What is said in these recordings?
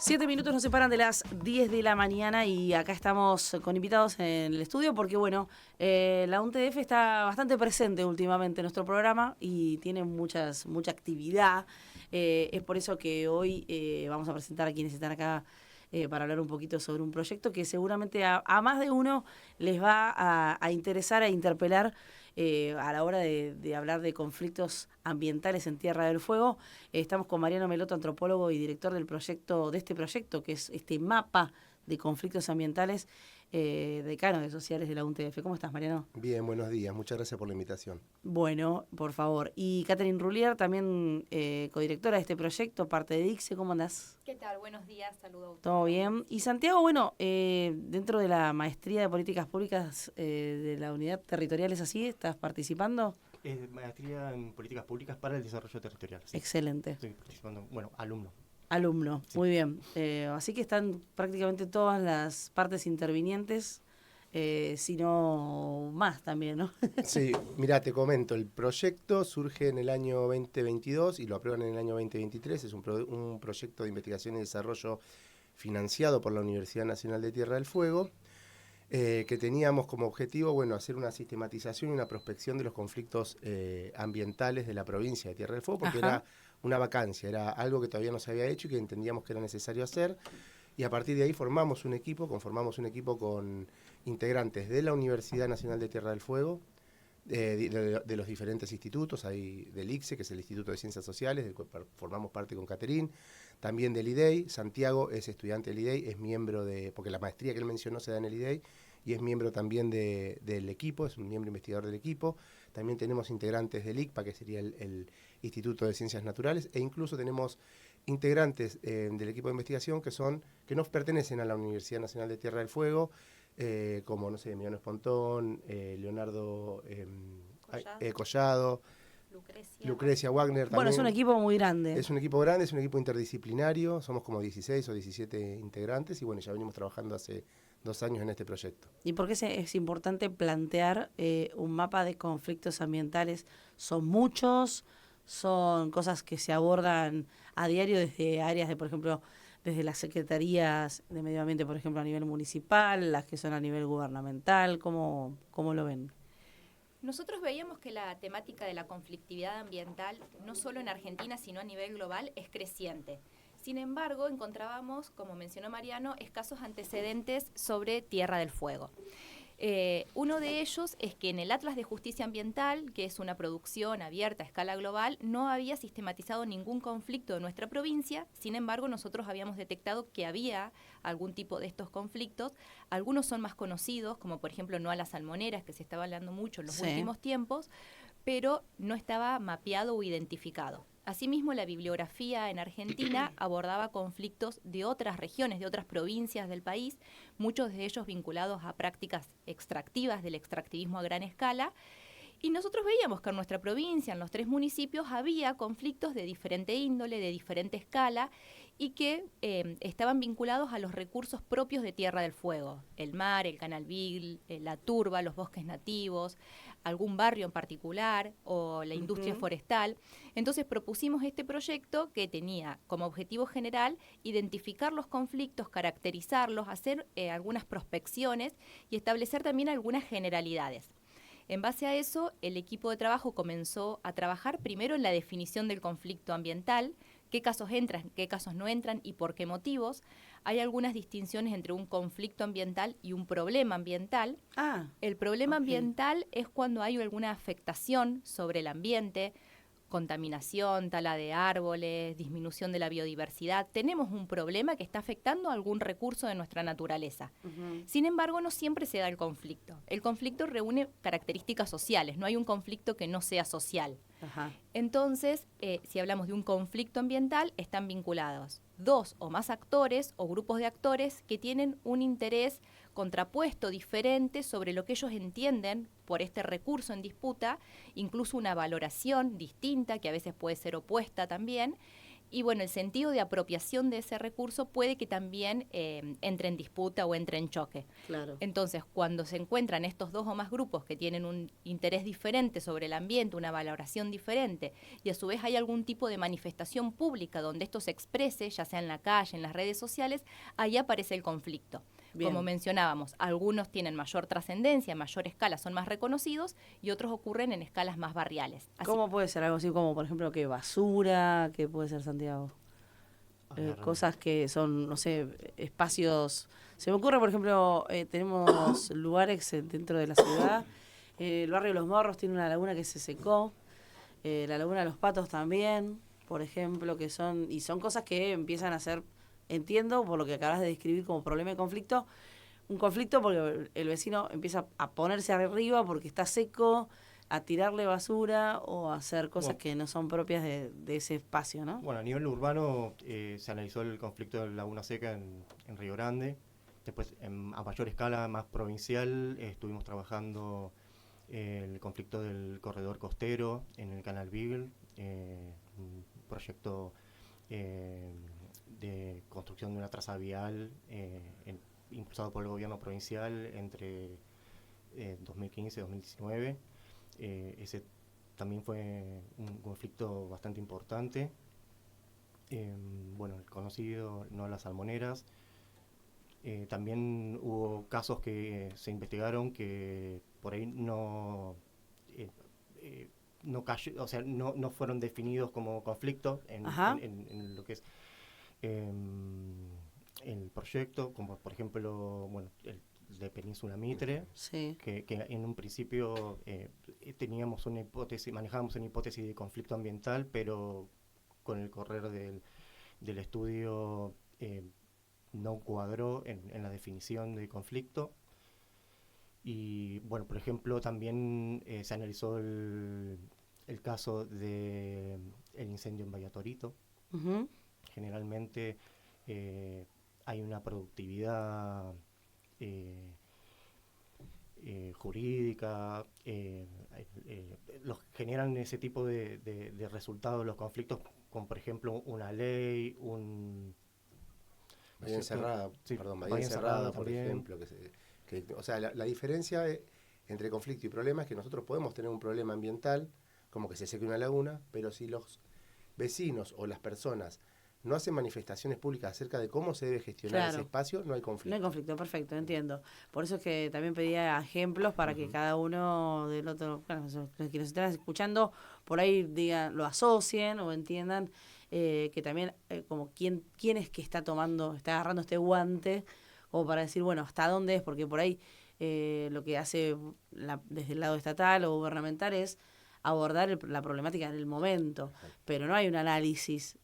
7 minutos nos separan de las 10 de la mañana y acá estamos con invitados en el estudio porque, bueno, la UNTDF está bastante presente últimamente en nuestro programa y tiene mucha actividad. Es por eso que hoy vamos a presentar a quienes están acá para hablar un poquito sobre un proyecto que seguramente a más de uno les va a interesar, a interpelar a la hora de hablar de conflictos ambientales en Tierra del Fuego. Estamos con Mariano Meloto, antropólogo y director del proyecto, de este proyecto, que es este mapa de conflictos ambientales, decano de sociales de la UNTDF. ¿Cómo estás, Mariano? Bien, buenos días. Muchas gracias por la invitación. Bueno, por favor. Y Catherine Rullier, también codirectora de este proyecto, parte de DICSE. ¿Cómo andás? ¿Qué tal? Buenos días, saludos. Todo bien. Y Santiago, bueno, dentro de la maestría de políticas públicas de la unidad territorial, ¿es así? ¿Estás participando? Maestría en políticas públicas para el desarrollo territorial. Sí. Excelente. Estoy participando, bueno, alumno. Alumno, Sí. muy bien. Así que están prácticamente todas las partes intervinientes, si no más también, ¿no? Sí, mira, te comento, el proyecto surge en el año 2022 y lo aprueban en el año 2023. Es un proyecto de investigación y desarrollo financiado por la Universidad Nacional de Tierra del Fuego, que teníamos como objetivo, bueno, hacer una sistematización y una prospección de los conflictos ambientales de la provincia de Tierra del Fuego, porque era una vacancia, era algo que todavía no se había hecho y que entendíamos que era necesario hacer. Y a partir de ahí conformamos un equipo con integrantes de la Universidad Nacional de Tierra del Fuego, de los diferentes institutos, hay del ICSE, que es el Instituto de Ciencias Sociales, del cual formamos parte con Catherine, también del IDEI. Santiago es estudiante del IDEI, es miembro porque la maestría que él mencionó se da en el IDEI, y es miembro también del equipo, es un miembro investigador del equipo. También tenemos integrantes del ICPA, que sería el Instituto de Ciencias Naturales, e incluso tenemos integrantes del equipo de investigación que no pertenecen a la Universidad Nacional de Tierra del Fuego, como, no sé, Emiliano Espontón, Leonardo Collado, Lucrecia Wagner. También. Bueno, es un equipo muy grande. Es un equipo grande, es un equipo interdisciplinario, somos como 16 o 17 integrantes y bueno, ya venimos trabajando hace 2 años en este proyecto. ¿Y por qué es importante plantear un mapa de conflictos ambientales? ¿Son muchos? ¿Son cosas que se abordan a diario desde áreas de, por ejemplo, desde las secretarías de medio ambiente, por ejemplo, a nivel municipal, las que son a nivel gubernamental? ¿Cómo lo ven? Nosotros veíamos que la temática de la conflictividad ambiental, no solo en Argentina, sino a nivel global, es creciente. Sin embargo, encontrábamos, como mencionó Mariano, escasos antecedentes sobre Tierra del Fuego. Uno de ellos es que en el Atlas de Justicia Ambiental, que es una producción abierta a escala global, no había sistematizado ningún conflicto de nuestra provincia. Sin embargo, nosotros habíamos detectado que había algún tipo de estos conflictos. Algunos son más conocidos, como por ejemplo no a las salmoneras, que se estaba hablando mucho en los últimos tiempos, pero no estaba mapeado o identificado. Asimismo, la bibliografía en Argentina abordaba conflictos de otras regiones, de otras provincias del país, muchos de ellos vinculados a prácticas extractivas del extractivismo a gran escala. Y nosotros veíamos que en nuestra provincia, en los 3 municipios, había conflictos de diferente índole, de diferente escala, y que estaban vinculados a los recursos propios de Tierra del Fuego, el mar, el canal Beagle, la turba, los bosques nativos, algún barrio en particular o la industria forestal. Entonces propusimos este proyecto que tenía como objetivo general identificar los conflictos, caracterizarlos, hacer algunas prospecciones y establecer también algunas generalidades. En base a eso, el equipo de trabajo comenzó a trabajar primero en la definición del conflicto ambiental, qué casos entran, qué casos no entran y por qué motivos. Hay algunas distinciones entre un conflicto ambiental y un problema ambiental. El problema ambiental es cuando hay alguna afectación sobre el ambiente, contaminación, tala de árboles, disminución de la biodiversidad. Tenemos un problema que está afectando algún recurso de nuestra naturaleza. Sin embargo, no siempre se da el conflicto. El conflicto reúne características sociales, no hay un conflicto que no sea social. Entonces, si hablamos de un conflicto ambiental, están vinculados 2 o más actores o grupos de actores que tienen un interés contrapuesto, diferente sobre lo que ellos entienden por este recurso en disputa, incluso una valoración distinta, que a veces puede ser opuesta también, Y bueno, el sentido de apropiación de ese recurso puede que también entre en disputa o entre en choque. Claro. Entonces, cuando se encuentran estos dos o más grupos que tienen un interés diferente sobre el ambiente, una valoración diferente, y a su vez hay algún tipo de manifestación pública donde esto se exprese, ya sea en la calle, en las redes sociales, ahí aparece el conflicto. Bien. Como mencionábamos, algunos tienen mayor trascendencia, en mayor escala son más reconocidos y otros ocurren en escalas más barriales. Así, ¿Cómo puede ser algo así como, por ejemplo, que basura, que puede ser, Santiago? Cosas que son, no sé, espacios... Se me ocurre, por ejemplo, tenemos lugares dentro de la ciudad. El barrio de Los Morros tiene una laguna que se secó. La laguna de los Patos también, por ejemplo, que son... Y son cosas que empiezan a ser... Entiendo, por lo que acabas de describir como problema de conflicto, un conflicto porque el vecino empieza a ponerse arriba porque está seco, a tirarle basura o a hacer cosas que no son propias de ese espacio, ¿no? Bueno, a nivel urbano se analizó el conflicto de Laguna Seca en Río Grande. Después, a mayor escala, más provincial, estuvimos trabajando el conflicto del corredor costero en el Canal Beagle, un proyecto de construcción de una traza vial impulsado por el gobierno provincial entre 2015 y 2019. Ese también fue un conflicto bastante importante. Bueno, el conocido No a las Salmoneras. También hubo casos que se investigaron que por ahí no cayó, o sea, no fueron definidos como conflictos en lo que es el proyecto, como por ejemplo, bueno, el de Península Mitre, sí. que en un principio teníamos una hipótesis, manejábamos una hipótesis de conflicto ambiental, pero con el correr del estudio no cuadró en la definición de conflicto. Y bueno, por ejemplo, también se analizó el caso del incendio en Vallatorito. Uh-huh. Generalmente hay una productividad jurídica, los generan ese tipo de resultados los conflictos, como por ejemplo una ley, Bahía Encerrada, sí, perdón, Bahía Encerrada, por ejemplo. O sea, la diferencia entre conflicto y problema es que nosotros podemos tener un problema ambiental, como que se seque una laguna, pero si los vecinos o las personas no hacen manifestaciones públicas acerca de cómo se debe gestionar ese espacio, no hay conflicto. No hay conflicto, perfecto, entiendo. Por eso es que también pedía ejemplos para que cada uno del otro, bueno, los que nos están escuchando, por ahí digan, lo asocien o entiendan que también como quién es que está agarrando este guante, o para decir, bueno, hasta dónde es, porque por ahí lo que hace desde el lado estatal o gubernamental es abordar la problemática en el momento, pero no hay un análisis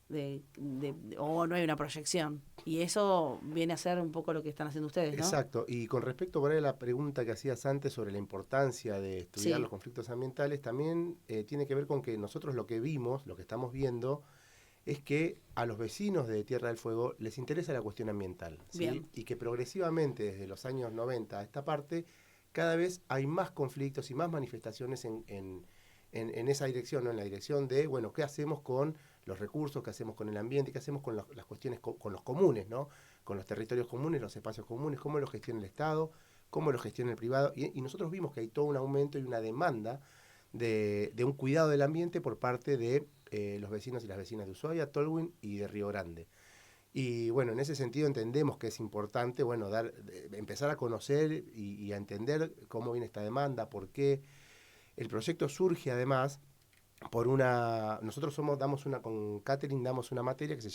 o no hay una proyección. Y eso viene a ser un poco lo que están haciendo ustedes, ¿no? Exacto. Y con respecto por ahí a la pregunta que hacías antes sobre la importancia de estudiar los conflictos ambientales, también tiene que ver con que nosotros lo que vimos, lo que estamos viendo, es que a los vecinos de Tierra del Fuego les interesa la cuestión ambiental, ¿sí? Y que progresivamente, desde los años 90 a esta parte, cada vez hay más conflictos y más manifestaciones en esa dirección, ¿no? En la dirección de, bueno, ¿qué hacemos con los recursos, qué hacemos con el ambiente, qué hacemos con las cuestiones, con los comunes, ¿no? Con los territorios comunes, los espacios comunes, cómo los gestiona el Estado, cómo los gestiona el privado. Y nosotros vimos que hay todo un aumento y una demanda de un cuidado del ambiente por parte de los vecinos y las vecinas de Ushuaia, Tolwyn y de Río Grande. Y bueno, en ese sentido entendemos que es importante, bueno, empezar a conocer y a entender cómo viene esta demanda, por qué. El proyecto surge además por nosotros con Catherine damos una materia que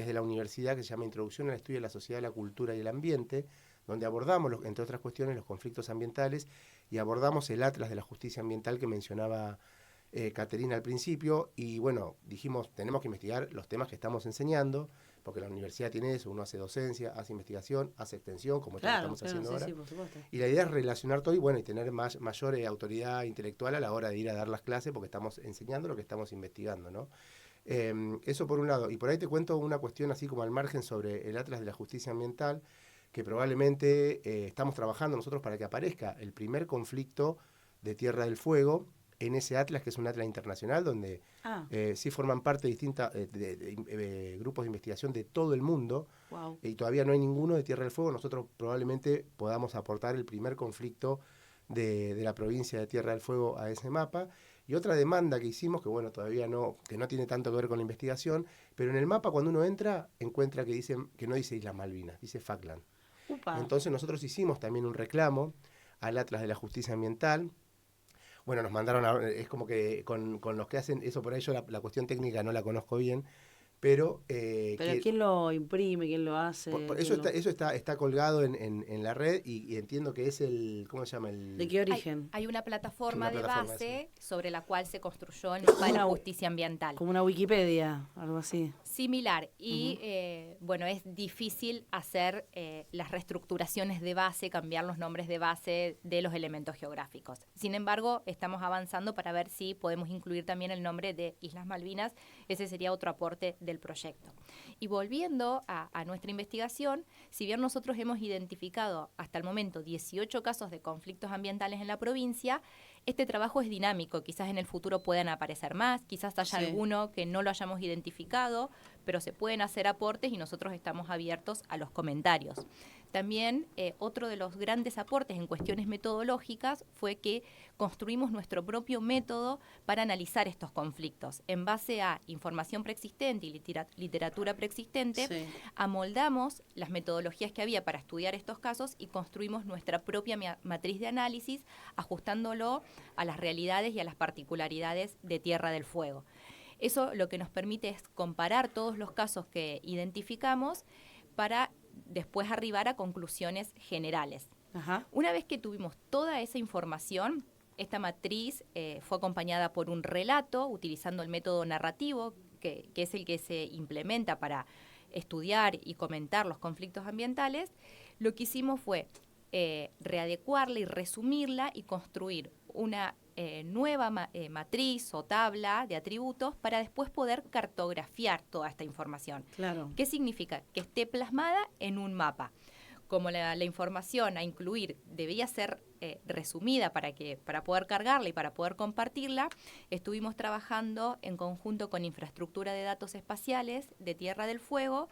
es de la universidad, que se llama Introducción al Estudio de la Sociedad, la Cultura y el Ambiente, donde abordamos, entre otras cuestiones, los conflictos ambientales y abordamos el Atlas de la Justicia Ambiental que mencionaba Catherine al principio. Y bueno, dijimos, tenemos que investigar los temas que estamos enseñando, porque la universidad tiene eso, uno hace docencia, hace investigación, hace extensión, como estamos haciendo ahora. Sí, por supuesto. Y la idea es relacionar todo y tener mayor autoridad intelectual a la hora de ir a dar las clases, porque estamos enseñando lo que estamos investigando, ¿no? Eso por un lado. Y por ahí te cuento una cuestión así como al margen sobre el Atlas de la Justicia Ambiental, que probablemente estamos trabajando nosotros para que aparezca el primer conflicto de Tierra del Fuego en ese atlas, que es un atlas internacional, donde sí forman parte distintas grupos de investigación de todo el mundo, y todavía no hay ninguno de Tierra del Fuego. Nosotros probablemente podamos aportar el primer conflicto de la provincia de Tierra del Fuego a ese mapa. Y otra demanda que hicimos, que bueno, todavía no, que no tiene tanto que ver con la investigación, pero en el mapa cuando uno entra, encuentra que no dice Islas Malvinas, dice Falkland. Entonces nosotros hicimos también un reclamo al Atlas de la Justicia Ambiental. Bueno, nos mandaron, es como que con los que hacen eso por ahí, yo la cuestión técnica no la conozco bien, pero... ¿quién lo imprime? ¿Quién lo hace? Eso está colgado en la red y entiendo que es el... ¿Cómo se llama? ¿De qué origen? Hay una plataforma de base sobre la cual se construyó el mapa de la justicia ambiental. Como una Wikipedia, algo así. Similar. Y, bueno, es difícil hacer las reestructuraciones de base, cambiar los nombres de base de los elementos geográficos. Sin embargo, estamos avanzando para ver si podemos incluir también el nombre de Islas Malvinas. Ese sería otro aporte del proyecto. Y volviendo a nuestra investigación, si bien nosotros hemos identificado hasta el momento 18 casos de conflictos ambientales en la provincia, este trabajo es dinámico. Quizás en el futuro puedan aparecer más, quizás haya alguno que no lo hayamos identificado, pero se pueden hacer aportes y nosotros estamos abiertos a los comentarios. También otro de los grandes aportes en cuestiones metodológicas fue que construimos nuestro propio método para analizar estos conflictos. En base a información preexistente y literatura preexistente, amoldamos las metodologías que había para estudiar estos casos y construimos nuestra propia matriz de análisis, ajustándolo a las realidades y a las particularidades de Tierra del Fuego. Eso lo que nos permite es comparar todos los casos que identificamos para después arribar a conclusiones generales. Una vez que tuvimos toda esa información, esta matriz fue acompañada por un relato utilizando el método narrativo, que es el que se implementa para estudiar y comentar los conflictos ambientales. Lo que hicimos fue readecuarla y resumirla y construir una nueva matriz o tabla de atributos para después poder cartografiar toda esta información. Claro. ¿Qué significa? Que esté plasmada en un mapa. Como la información a incluir debía ser resumida para poder cargarla y para poder compartirla, estuvimos trabajando en conjunto con Infraestructura de Datos Espaciales de Tierra del Fuego,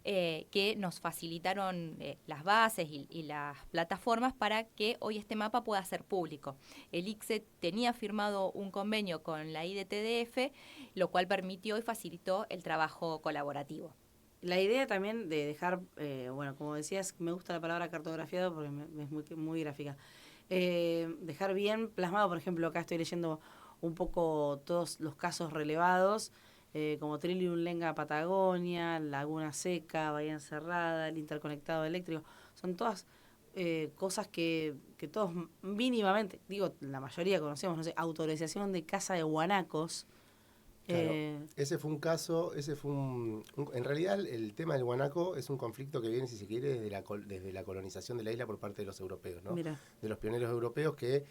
que nos facilitaron las bases y las plataformas para que hoy este mapa pueda ser público. El ICSE tenía firmado un convenio con la IDTDF, lo cual permitió y facilitó el trabajo colaborativo. La idea también de dejar, bueno, como decías, me gusta la palabra cartografiado porque es muy gráfica. Dejar bien plasmado, por ejemplo, acá estoy leyendo un poco todos los casos relevados, como Trillium Lenga Patagonia, Laguna Seca, Bahía Encerrada, el interconectado eléctrico. Son todas cosas que todos mínimamente, digo, la mayoría conocemos, no sé, autorización de caza de guanacos. Claro, ese fue un caso, en realidad el tema del guanaco es un conflicto que viene, si se quiere, desde la colonización de la isla por parte de los europeos, ¿no? Mira. De los pioneros europeos que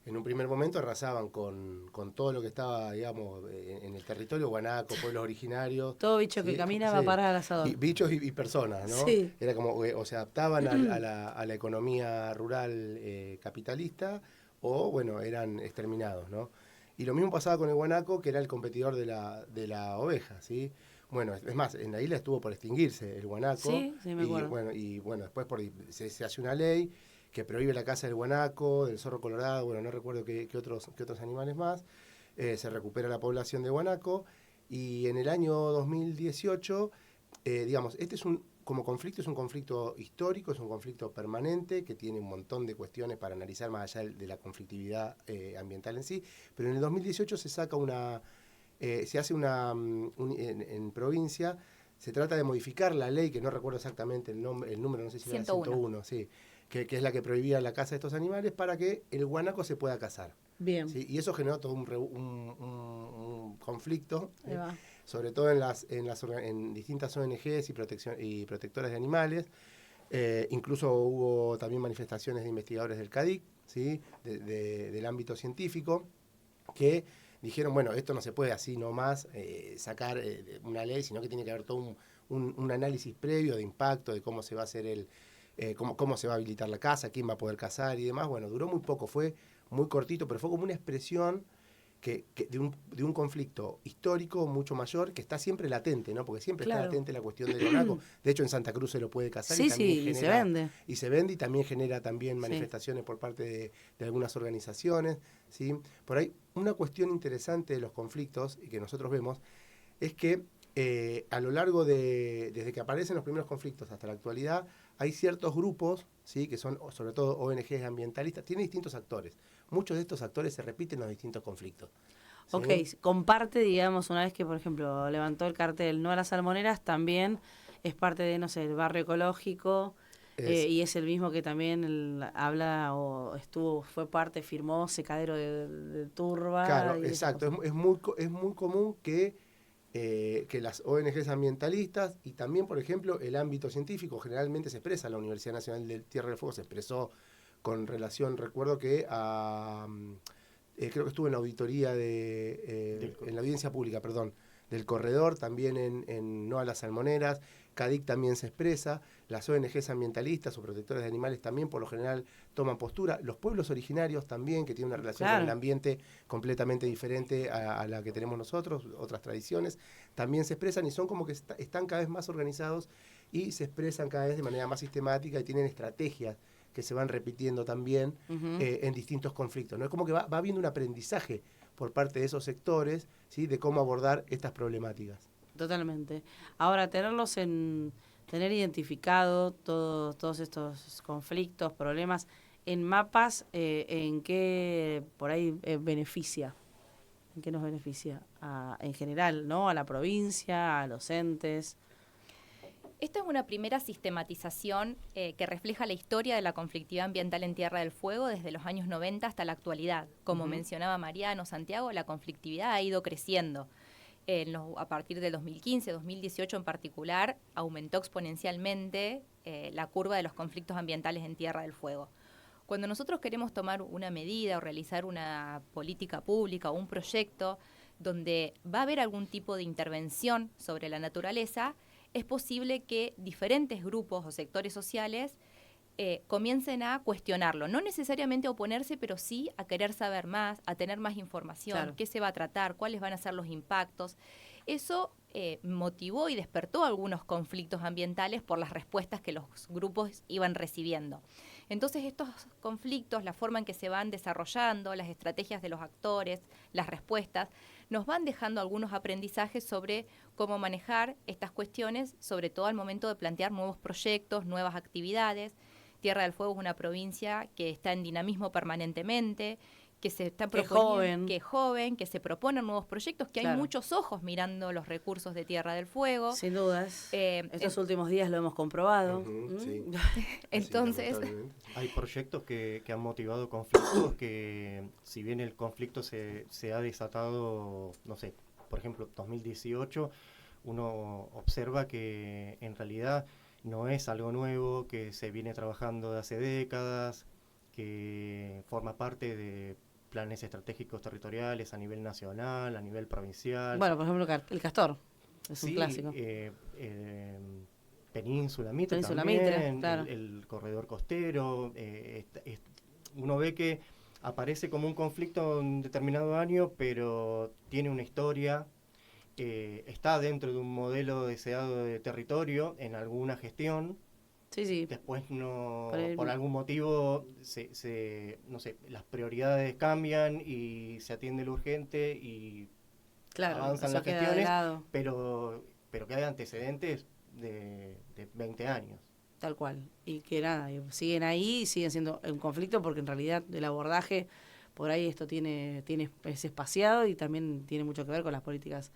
en un primer momento arrasaban con todo lo que estaba, digamos, en el territorio, guanaco, pueblos originarios. Todo bicho que camina va a parar al asador. Bichos y personas, ¿no? Sí. Era como, o se adaptaban a la economía rural capitalista o, bueno, eran exterminados, ¿no? Y lo mismo pasaba con el guanaco, que era el competidor de la oveja, ¿sí? Bueno, es más, en la isla estuvo por extinguirse el guanaco. Sí, me acuerdo. Y bueno, después se hace una ley que prohíbe la caza del guanaco, del zorro colorado, bueno, no recuerdo qué otros animales más. Se recupera la población de guanaco y en el año 2018, digamos, como conflicto es un conflicto histórico, es un conflicto permanente que tiene un montón de cuestiones para analizar más allá de la conflictividad ambiental en sí, pero en el 2018 se saca se hace en provincia, se trata de modificar la ley, que no recuerdo exactamente el número, no sé si era 101, sí, que es la que prohibía la caza de estos animales para que el guanaco se pueda cazar. Bien. ¿Sí? Y eso generó todo un conflicto, sobre todo en distintas ONGs y protectoras de animales. Incluso hubo también manifestaciones de investigadores del CADIC, ¿sí? Del ámbito científico, que dijeron, bueno, esto no se puede así nomás sacar una ley, sino que tiene que haber todo un análisis previo de impacto, de cómo se va a hacer cómo se va a habilitar la caza, quién va a poder cazar y demás. Bueno, duró muy poco, fue muy cortito, pero fue como una expresión de un conflicto histórico mucho mayor que está siempre latente, ¿no? Porque siempre Claro. está latente la cuestión del ONACO. De hecho, en Santa Cruz se lo puede cazar Sí, y también sí, y se genera... vende. Y se vende y también genera también Sí. manifestaciones por parte de algunas organizaciones, ¿sí? Por ahí, una cuestión interesante de los conflictos y que nosotros vemos es que a lo largo desde que aparecen los primeros conflictos hasta la actualidad, hay ciertos grupos, ¿sí? Que son sobre todo ONGs ambientalistas, tienen distintos actores. Muchos de estos actores se repiten en los distintos conflictos. ¿Sí? Ok, comparte, digamos, una vez que, por ejemplo, levantó el cartel No a las salmoneras, también es parte de, no sé, el barrio ecológico, y es el mismo que también habla o fue parte, firmó Secadero de Turba. Claro, y esas exacto. cosas. Es muy común que las ONGs ambientalistas y también, por ejemplo, el ámbito científico generalmente se expresa. La Universidad Nacional de Tierra del Fuego se expresó con relación, recuerdo que creo que estuvo en la auditoría en la audiencia pública, perdón, del corredor, también en No a las salmoneras. CADIC también se expresa, las ONGs ambientalistas o protectores de animales también por lo general toman postura, los pueblos originarios también, que tienen una relación con el ambiente completamente diferente a la que tenemos nosotros, otras tradiciones, también se expresan y son como que están cada vez más organizados y se expresan cada vez de manera más sistemática y tienen estrategias que se van repitiendo también en distintos conflictos, ¿no? Es como que va habiendo un aprendizaje por parte de esos sectores, ¿sí? De cómo abordar estas problemáticas. Totalmente. Ahora, tener identificado todos estos conflictos, problemas en mapas, ¿en qué por ahí beneficia? ¿En qué nos beneficia? En general, ¿no? A la provincia, a los entes. Esta es una primera sistematización que refleja la historia de la conflictividad ambiental en Tierra del Fuego desde los años 90 hasta la actualidad. Como mencionaba Mariano, Santiago, la conflictividad ha ido creciendo. A partir del 2015, 2018 en particular, aumentó exponencialmente la curva de los conflictos ambientales en Tierra del Fuego. Cuando nosotros queremos tomar una medida o realizar una política pública o un proyecto donde va a haber algún tipo de intervención sobre la naturaleza, es posible que diferentes grupos o sectores sociales comiencen a cuestionarlo. No necesariamente a oponerse, pero sí a querer saber más, a tener más información, Claro. qué se va a tratar, cuáles van a ser los impactos. Eso motivó y despertó algunos conflictos ambientales por las respuestas que los grupos iban recibiendo. Entonces estos conflictos, la forma en que se van desarrollando, las estrategias de los actores, las respuestas, nos van dejando algunos aprendizajes sobre cómo manejar estas cuestiones, sobre todo al momento de plantear nuevos proyectos, nuevas actividades. Tierra del Fuego es una provincia que está en dinamismo permanentemente, que se está proponiendo, que es joven, que se proponen nuevos proyectos, que hay muchos ojos mirando los recursos de Tierra del Fuego. Sin dudas. Estos últimos días lo hemos comprobado. Sí. Entonces, hay proyectos que han motivado conflictos que, si bien el conflicto se ha desatado, no sé, por ejemplo, 2018, uno observa que en realidad no es algo nuevo, que se viene trabajando de hace décadas, que forma parte de planes estratégicos territoriales a nivel nacional, a nivel provincial. Bueno, por ejemplo, el castor es un clásico. Península Mitre Península también, Mitre, claro. el corredor costero. Uno ve que aparece como un conflicto en un determinado año, pero tiene una historia, está dentro de un modelo deseado de territorio en alguna gestión. Sí. Después por algún motivo no sé, las prioridades cambian y se atiende lo urgente y avanzan las gestiones, pero que hay antecedentes de 20 años. Tal cual. Y que nada, siguen ahí y siguen siendo un conflicto porque en realidad el abordaje, por ahí esto es espaciado y también tiene mucho que ver con las políticas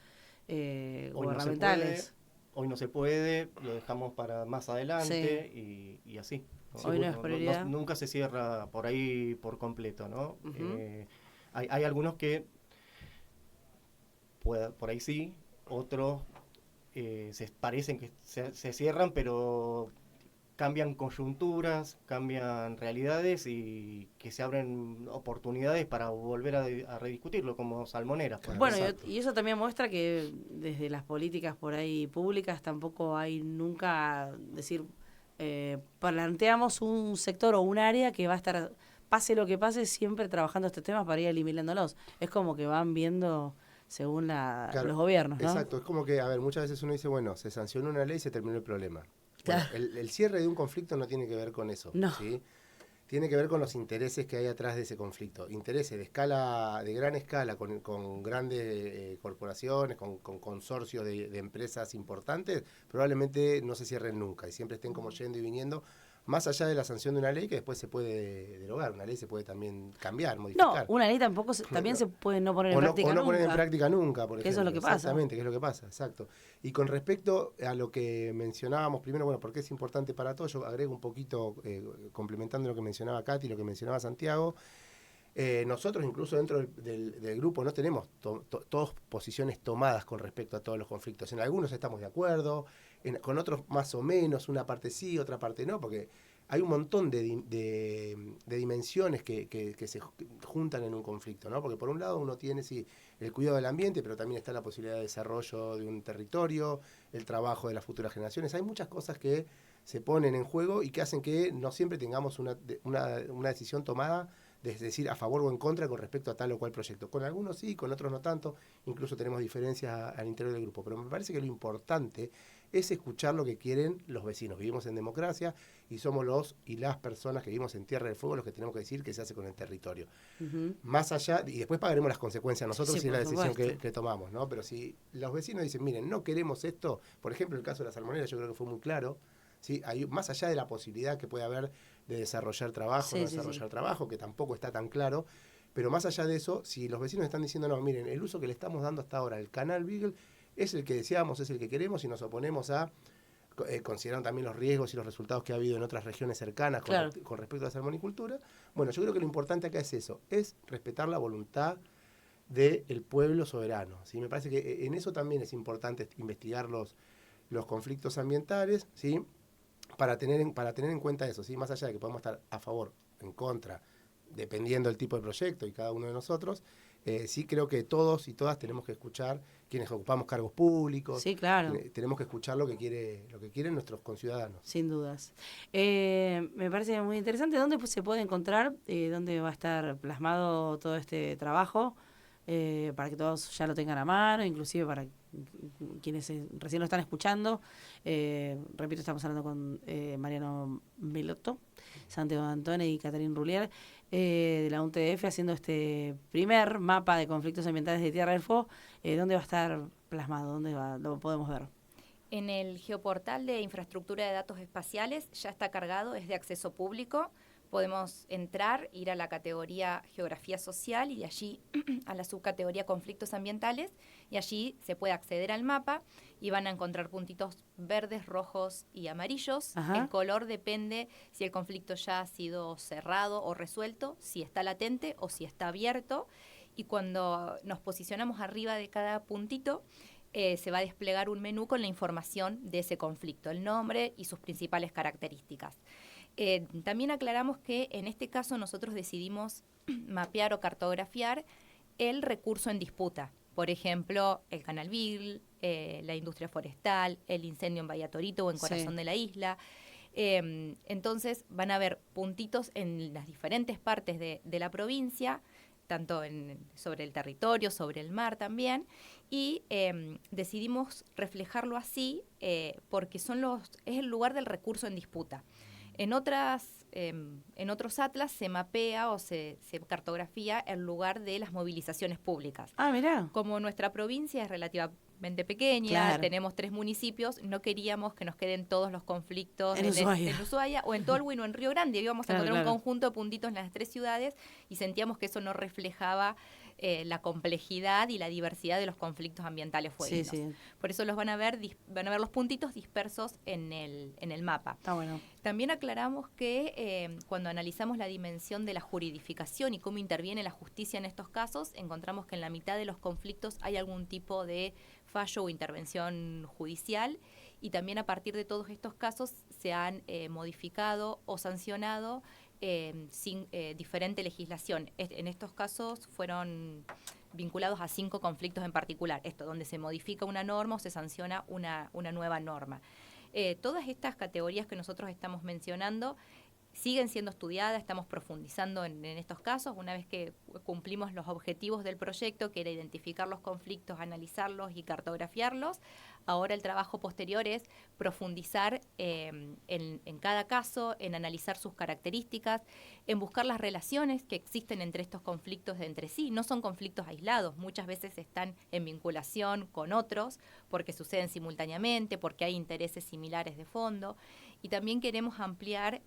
gubernamentales. Hoy no se puede, lo dejamos para más adelante y así. Hoy no es prioridad. Nunca se cierra por ahí por completo, ¿no? Uh-huh. Hay algunos que por ahí sí, otros parecen que se cierran, pero cambian coyunturas, cambian realidades y que se abren oportunidades para volver a rediscutirlo, como Salmoneras. Bueno, y eso también muestra que desde las políticas por ahí públicas tampoco hay nunca, planteamos un sector o un área que va a estar pase lo que pase, siempre trabajando estos temas para ir eliminándolos. Es como que van viendo según Claro, los gobiernos, ¿no? Exacto, es como que, a ver, muchas veces uno dice, bueno, se sancionó una ley y se terminó el problema. Claro. Bueno, el cierre de un conflicto no tiene que ver con eso, No. ¿sí? Tiene que ver con los intereses que hay atrás de ese conflicto. Intereses de gran escala, con grandes corporaciones, con consorcios de empresas importantes, probablemente no se cierren nunca y siempre estén como yendo y viniendo, más allá de la sanción de una ley que después se puede derogar. Una ley se puede también cambiar, No, modificar. una ley tampoco también se puede no poner en práctica O no nunca. poner en práctica nunca, por ejemplo. Que eso es lo que pasa. Exactamente, que es lo que pasa, exacto. Y con respecto a lo que mencionábamos primero, bueno, porque es importante para todos, yo agrego un poquito, complementando lo que mencionaba Katy, lo que mencionaba Santiago. Nosotros incluso dentro del grupo no tenemos todas posiciones tomadas con respecto a todos los conflictos. En algunos estamos de acuerdo, con otros más o menos, una parte sí, otra parte no, porque hay un montón de dimensiones que se juntan en un conflicto, ¿no? Porque por un lado uno tiene, sí, el cuidado del ambiente, pero también está la posibilidad de desarrollo de un territorio, el trabajo de las futuras generaciones. Hay muchas cosas que se ponen en juego y que hacen que no siempre tengamos una decisión tomada, de decir a favor o en contra con respecto a tal o cual proyecto. Con algunos sí, con otros no tanto, incluso tenemos diferencias al interior del grupo, pero me parece que lo importante es escuchar lo que quieren los vecinos. Vivimos en democracia y somos los y las personas que vivimos en Tierra del Fuego los que tenemos que decir qué se hace con el territorio. Ujú. Más allá, y después pagaremos las consecuencias nosotros Sí, si es la por decisión supuesto. que tomamos, ¿no? Pero si los vecinos dicen, miren, no queremos esto, por ejemplo, el caso de la salmonera yo creo que fue muy claro, ¿sí? Más allá de la posibilidad que puede haber de desarrollar trabajo, Sí, no sí, desarrollar sí. trabajo, que tampoco está tan claro, pero más allá de eso, si los vecinos están diciendo, no, miren, el uso que le estamos dando hasta ahora al canal Beagle es el que deseamos, es el que queremos y nos oponemos a, considerando también los riesgos y los resultados que ha habido en otras regiones cercanas Claro. con respecto a la salmonicultura, bueno, yo creo que lo importante acá es eso, es respetar la voluntad del pueblo soberano, ¿sí? Me parece que en eso también es importante investigar los conflictos ambientales, ¿sí? Para tener en cuenta eso, ¿sí? Más allá de que podemos estar a favor, en contra, dependiendo del tipo de proyecto y cada uno de nosotros, sí creo que todos y todas tenemos que escuchar, quienes ocupamos cargos públicos, Sí, claro. tenemos que escuchar lo que quieren nuestros conciudadanos. Sin dudas. Me parece muy interesante. ¿Dónde se puede encontrar? ¿Dónde va a estar plasmado todo este trabajo? Para que todos ya lo tengan a mano, inclusive para quienes recién lo están escuchando. Repito, estamos hablando con Mariano Melotto, Santiago Antone y Catherine Rullier, de la UNTDF, haciendo este primer mapa de conflictos ambientales de Tierra del Fuego. ¿Dónde va a estar plasmado? ¿Dónde lo podemos ver? En el geoportal de infraestructura de datos espaciales ya está cargado, es de acceso público. Podemos entrar, ir a la categoría Geografía Social y de allí a la subcategoría Conflictos Ambientales, y allí se puede acceder al mapa y van a encontrar puntitos verdes, rojos y amarillos. Ajá. El color depende si el conflicto ya ha sido cerrado o resuelto, si está latente o si está abierto. Y cuando nos posicionamos arriba de cada puntito, se va a desplegar un menú con la información de ese conflicto, el nombre y sus principales características. También aclaramos que en este caso nosotros decidimos mapear o cartografiar el recurso en disputa. Por ejemplo, el canal Beagle, la industria forestal, el incendio en Bahía Torito o en Corazón de la Isla. Entonces van a haber puntitos en las diferentes partes de la provincia, tanto sobre el territorio, sobre el mar también, y decidimos reflejarlo así porque es el lugar del recurso en disputa. En otros atlas se mapea o se cartografía el lugar de las movilizaciones públicas. Ah, mirá. Como nuestra provincia es relativamente pequeña, Claro. tenemos 3 municipios, no queríamos que nos queden todos los conflictos En Ushuaia o en Tolwyn o en Río Grande. Íbamos a encontrar un conjunto de puntitos en las 3 ciudades y sentíamos que eso no reflejaba la complejidad y la diversidad de los conflictos ambientales fueguinos. Sí. Por eso van a ver los puntitos dispersos en el mapa. Está bueno. También aclaramos que cuando analizamos la dimensión de la juridificación y cómo interviene la justicia en estos casos, encontramos que en la mitad de los conflictos hay algún tipo de fallo o intervención judicial, y también a partir de todos estos casos se han modificado o sancionado sin diferente legislación. En estos casos fueron vinculados a 5 conflictos en particular, donde se modifica una norma o se sanciona una nueva norma. Todas estas categorías que nosotros estamos mencionando siguen siendo estudiadas, estamos profundizando en estos casos. Una vez que cumplimos los objetivos del proyecto, que era identificar los conflictos, analizarlos y cartografiarlos, ahora el trabajo posterior es profundizar en cada caso, en analizar sus características, en buscar las relaciones que existen entre estos conflictos de entre sí. No son conflictos aislados, muchas veces están en vinculación con otros, porque suceden simultáneamente, porque hay intereses similares de fondo. Y también queremos ampliar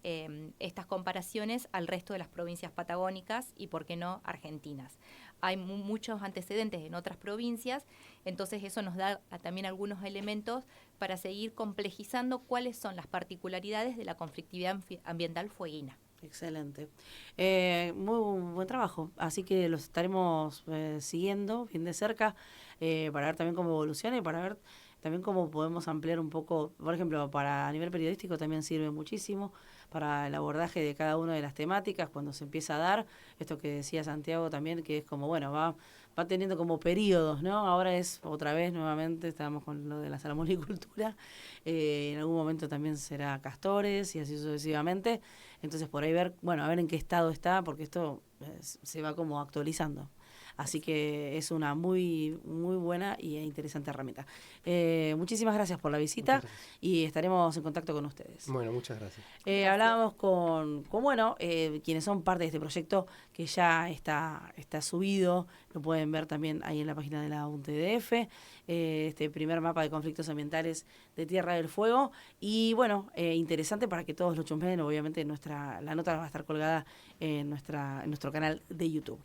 estas comparaciones al resto de las provincias patagónicas y, por qué no, argentinas. Hay muchos antecedentes en otras provincias, entonces eso nos da también algunos elementos para seguir complejizando cuáles son las particularidades de la conflictividad ambiental fueguina. Excelente. Muy buen trabajo. Así que los estaremos siguiendo bien de cerca para ver también cómo evoluciona y para ver también cómo podemos ampliar un poco, por ejemplo, a nivel periodístico también sirve muchísimo para el abordaje de cada una de las temáticas cuando se empieza a dar, esto que decía Santiago también, que es como, bueno, va teniendo como periodos, ¿no? Ahora es otra vez nuevamente, estábamos con lo de la salmonicultura, en algún momento también será castores y así sucesivamente, entonces por ahí ver, bueno, a ver en qué estado está, porque esto se va como actualizando. Así que es una muy buena y interesante herramienta. Muchísimas gracias por la visita y estaremos en contacto con ustedes. Bueno, muchas gracias. Hablábamos con quienes son parte de este proyecto que ya está subido, lo pueden ver también ahí en la página de la UNTDF, este primer mapa de conflictos ambientales de Tierra del Fuego. Y bueno, interesante para que todos lo chusmeen, obviamente la nota va a estar colgada en nuestro canal de YouTube.